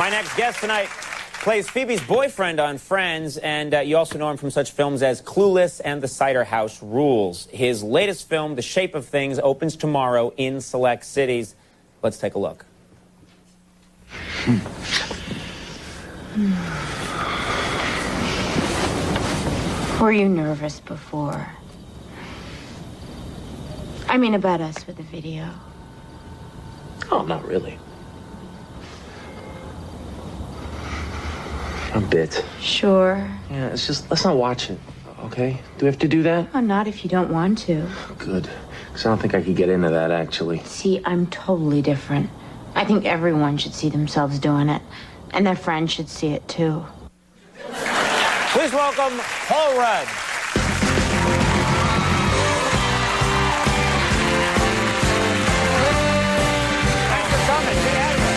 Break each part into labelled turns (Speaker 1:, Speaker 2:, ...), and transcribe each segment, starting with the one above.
Speaker 1: My next guest tonight plays Phoebe's boyfriend on Friends, and you also know him from such films as Clueless and The Cider House Rules. His latest film, The Shape of Things, opens tomorrow in select cities. Let's take a look.
Speaker 2: Were you nervous before? I mean, about us with the video.
Speaker 3: Oh, not really. A bit.
Speaker 2: Sure.
Speaker 3: Yeah, it's just, let's not watch it, okay? Do we have to do that?
Speaker 2: Oh, not if you don't want to.
Speaker 3: Good. Because I don't think I could get into that, actually.
Speaker 2: See, I'm totally different. I think everyone should see themselves doing it. And their friends should see it, too.
Speaker 1: Please welcome Paul Rudd. Thanks for coming. Get out of here.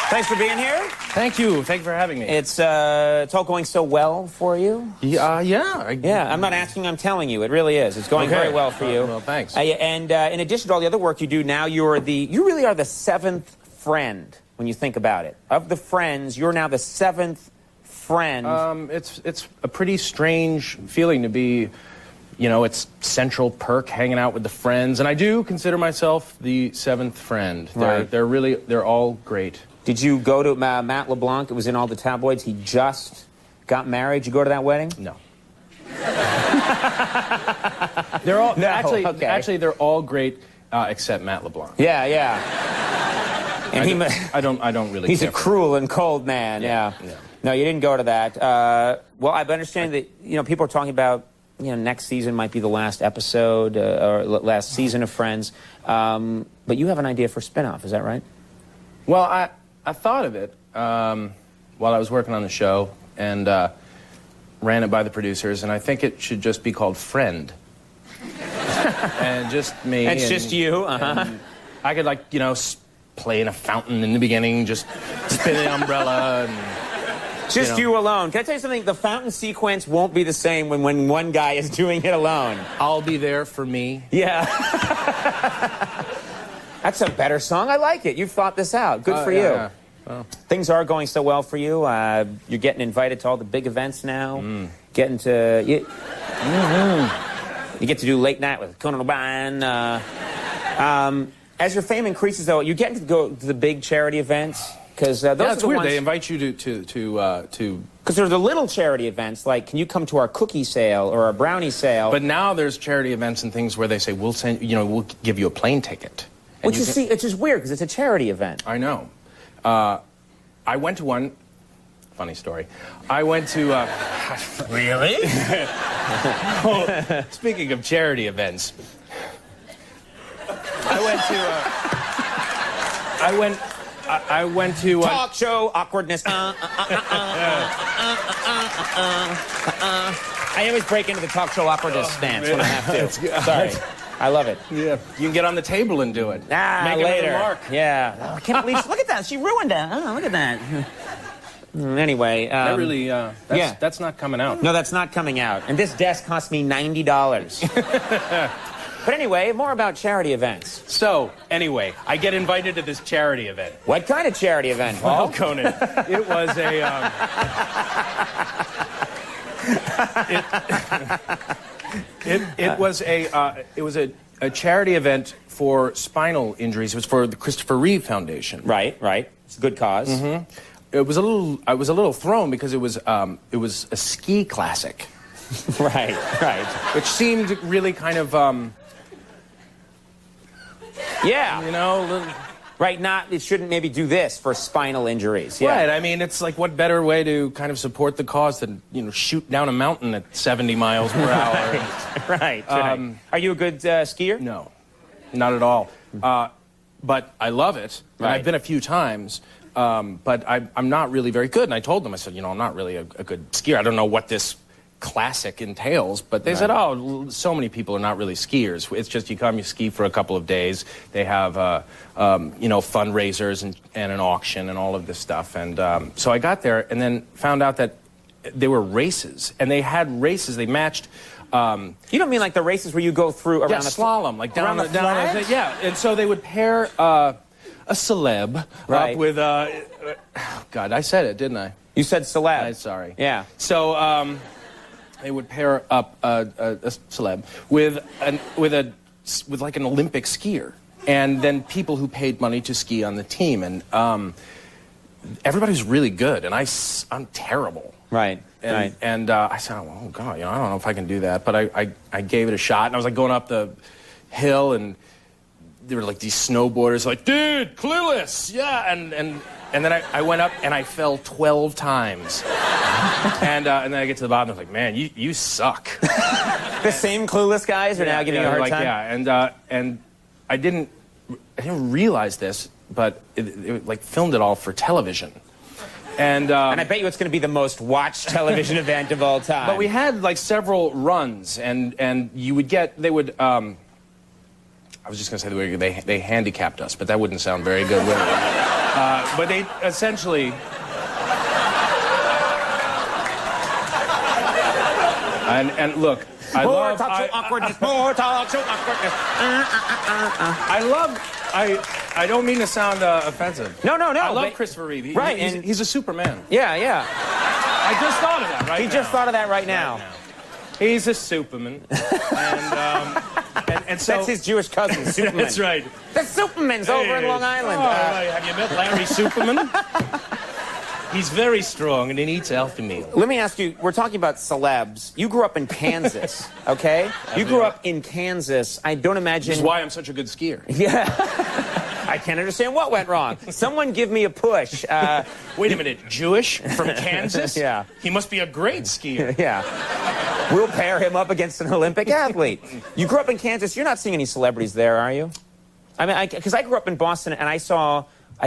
Speaker 1: Thanks for being here.
Speaker 4: Thank you. Thank you for having me.
Speaker 1: It's all going so well for you.
Speaker 4: Yeah.
Speaker 1: Yeah, I'm not asking, I'm telling you. It really is. It's going very well for you.
Speaker 4: Well, thanks.
Speaker 1: And in addition to all the other work you do now, you really are the seventh friend when you think about it. Of the friends, you're now the seventh friend.
Speaker 4: It's a pretty strange feeling to be, you know, it's Central Perk hanging out with the friends, and I do consider myself the seventh friend. They're all great.
Speaker 1: Did you go to Matt LeBlanc? It was in all the tabloids. He just got married. Did you go to that wedding?
Speaker 4: No. They're all actually they're all great except Matt LeBlanc.
Speaker 1: Yeah. And
Speaker 4: I don't really.
Speaker 1: He's
Speaker 4: care
Speaker 1: a cruel and cold man. Yeah. No, you didn't go to that. Well, I understand that people are talking about next season might be the last episode or last season of Friends. But you have an idea for a spinoff. Is that right?
Speaker 4: Well, I thought of it while I was working on the show and ran it by the producers, and I think it should just be called Friend. And just me.
Speaker 1: It's just you.
Speaker 4: And I could play in a fountain in the beginning, just spin the umbrella. And,
Speaker 1: just you alone. Can I tell you something? The fountain sequence won't be the same when one guy is doing it alone.
Speaker 4: I'll be there for me.
Speaker 1: Yeah. That's a better song. I like it. You've thought this out. Good for you.
Speaker 4: Yeah. Well.
Speaker 1: Things are going so well for you. You're getting invited to all the big events now. Getting to... You get to do late night with Conan Obsessed. As your fame increases, though, you're getting to go to the big charity events. Because those are the
Speaker 4: weird.
Speaker 1: ones...
Speaker 4: They invite you to
Speaker 1: Because there are the little charity events, like, can you come to our cookie sale or our brownie sale?
Speaker 4: But now there's charity events and things where they say, we'll we'll give you a plane ticket.
Speaker 1: Which you see, it's just weird because it's a charity event.
Speaker 4: I know. I went to one. Funny story. I went to.
Speaker 1: Really?
Speaker 4: Well, speaking of charity events, I went to.
Speaker 1: Talk show awkwardness. I always break into the talk show awkwardness stance when I have to. Sorry. I love it.
Speaker 4: Yeah. You can get on the table and do it.
Speaker 1: Make
Speaker 4: later.
Speaker 1: a mark. Yeah. Oh, I can't believe. Look at that. She ruined it. Oh, look at that. Anyway.
Speaker 4: That really. That's not coming out.
Speaker 1: No, that's not coming out. And this desk cost me $90. But anyway, more about charity events.
Speaker 4: So, anyway, I get invited to this charity event.
Speaker 1: What kind of charity event, Paul?
Speaker 4: Well, Conan, it was a... It was a charity event for spinal injuries. It was for the Christopher Reeve Foundation.
Speaker 1: Right. It's a good cause.
Speaker 4: Mm-hmm. I was a little thrown because it was a ski classic.
Speaker 1: Right.
Speaker 4: Which seemed really kind of
Speaker 1: yeah. Right, it shouldn't maybe do this for spinal injuries. Yeah.
Speaker 4: Right, I mean, it's like, what better way to kind of support the cause than, shoot down a mountain at 70 miles per hour.
Speaker 1: Right. Are you a good skier?
Speaker 4: No, not at all. But I love it.
Speaker 1: Right.
Speaker 4: I've been a few times, but I'm not really very good. And I told them, I said, I'm not really a good skier. I don't know what this classic entails, but they said, oh, so many people are not really skiers. It's just you ski for a couple of days. They have fundraisers and an auction and all of this stuff. And so I got there and then found out that there were races, and they had races. They matched
Speaker 1: You don't mean like the races where you go through around
Speaker 4: slalom, like down
Speaker 1: the flat?
Speaker 4: yeah. And so they would pair a celeb
Speaker 1: Right.
Speaker 4: up with God, I said it, didn't I?
Speaker 1: You said celeb.
Speaker 4: I'm sorry.
Speaker 1: Yeah.
Speaker 4: So they would pair up a celeb with like an Olympic skier, and then people who paid money to ski on the team, and everybody was really good, and I'm terrible.
Speaker 1: Right.
Speaker 4: And I said, oh God, I don't know if I can do that, but I gave it a shot, and I was like going up the hill, and there were like these snowboarders like, dude, clueless, yeah, and then I went up and I fell 12 times, and then I get to the bottom, and I was like, man, you suck.
Speaker 1: The same clueless guys are now giving you a hard time.
Speaker 4: Yeah, and I didn't realize this, but it like filmed it all for television. And
Speaker 1: I bet you it's going to be the most watched television event of all time.
Speaker 4: But we had like several runs, and you would get, they would, I was just going to say they handicapped us, but that wouldn't sound very good, would it? But they essentially... And look,
Speaker 1: More talk show awkwardness.
Speaker 4: I don't mean to sound offensive.
Speaker 1: No.
Speaker 4: I love Christopher Reeve.
Speaker 1: Right,
Speaker 4: He's a Superman.
Speaker 1: Yeah.
Speaker 4: I just thought of that right now.
Speaker 1: He just thought of that right now.
Speaker 4: He's a Superman. and so...
Speaker 1: That's his Jewish cousin, Superman.
Speaker 4: That's right.
Speaker 1: The Superman's over in Long Island.
Speaker 4: Have you met Larry Superman? He's very strong, and he eats healthy meals.
Speaker 1: Let me ask you, we're talking about celebs. You grew up in Kansas, okay? You grew up in Kansas. I don't imagine...
Speaker 4: This is why I'm such a good skier.
Speaker 1: Yeah. I can't understand what went wrong. Someone give me a push.
Speaker 4: Wait a minute, Jewish from Kansas?
Speaker 1: Yeah.
Speaker 4: He must be a great skier.
Speaker 1: Yeah. We'll pair him up against an Olympic athlete. You grew up in Kansas. You're not seeing any celebrities there, are you? I mean, because I grew up in Boston, and I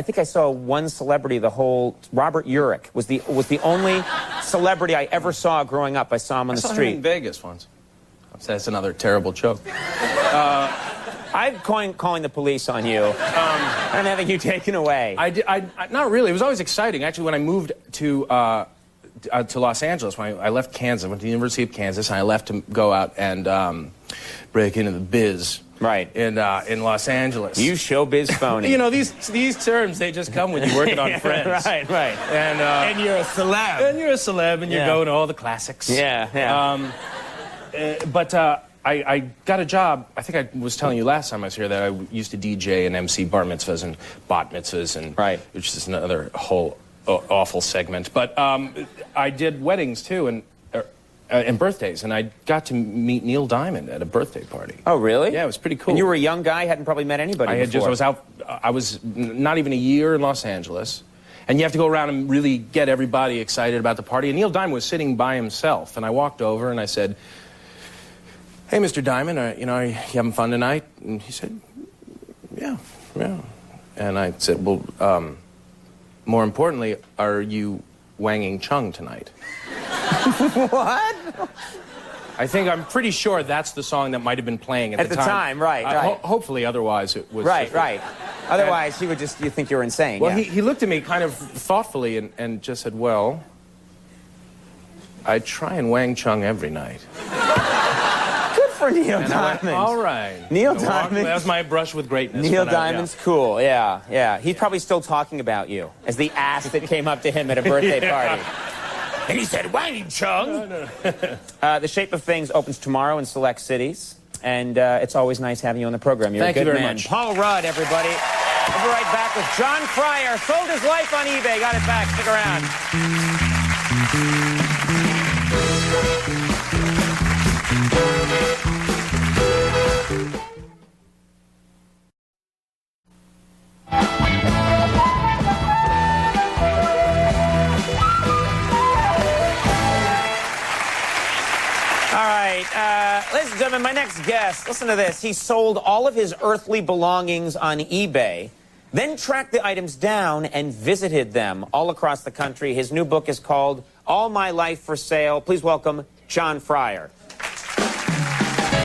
Speaker 1: think I saw one celebrity Robert Urich was the only celebrity I ever saw growing up. I saw him on the
Speaker 4: I saw
Speaker 1: street.
Speaker 4: him in Vegas once. That's another terrible joke.
Speaker 1: I'm calling the police on you. I'm having you taken away.
Speaker 4: I not really. It was always exciting. Actually, when I moved to Los Angeles, when I left Kansas, I went to the University of Kansas, and I left to go out and break into the biz.
Speaker 1: Right.
Speaker 4: In Los Angeles.
Speaker 1: You showbiz phony.
Speaker 4: You know, these terms, they just come when you're working on Friends.
Speaker 1: Right.
Speaker 4: And
Speaker 1: you're a celeb.
Speaker 4: And you're a celeb, and you're going to all the classics.
Speaker 1: Yeah.
Speaker 4: But I got a job. I think I was telling you last time I was here that I used to DJ and MC bar mitzvahs and bat mitzvahs, and which is another whole awful segment. But I did weddings too, and birthdays, and I got to meet Neil Diamond at a birthday party.
Speaker 1: Oh, really?
Speaker 4: Yeah, it was pretty cool.
Speaker 1: And you were a young guy, hadn't probably met anybody before.
Speaker 4: I was not even a year in Los Angeles, and you have to go around and really get everybody excited about the party. And Neil Diamond was sitting by himself, and I walked over and I said, "Hey, Mr. Diamond, you having fun tonight?" And he said, "Yeah." And I said, "Well, more importantly, are you wanging Chung tonight?"
Speaker 1: What?
Speaker 4: I'm pretty sure that's the song that might have been playing at the time.
Speaker 1: Right.
Speaker 4: Hopefully, otherwise it was...
Speaker 1: Right. Otherwise, he would you think you were insane.
Speaker 4: Well, he looked at me kind of thoughtfully and just said, "Well, I try and wang Chung every night."
Speaker 1: Good for Neil
Speaker 4: And
Speaker 1: Diamond.
Speaker 4: I went, all right.
Speaker 1: Neil Diamond.
Speaker 4: That was my brush with greatness.
Speaker 1: Neil Diamond's cool, yeah. He's probably still talking about you as the ass that came up to him at a birthday party. And he said, "Wang Chung."
Speaker 4: No.
Speaker 1: The Shape of Things opens tomorrow in select cities, and it's always nice having you on the program. You're
Speaker 4: Thank
Speaker 1: a good
Speaker 4: you very
Speaker 1: man.
Speaker 4: much.
Speaker 1: Paul Rudd, everybody. We'll be right back with John Fryer. Sold his life on eBay. Got it back. Stick around. Ladies and gentlemen, my next guest, listen to this. He sold all of his earthly belongings on eBay, then tracked the items down and visited them all across the country. His new book is called All My Life for Sale. Please welcome John Fryer.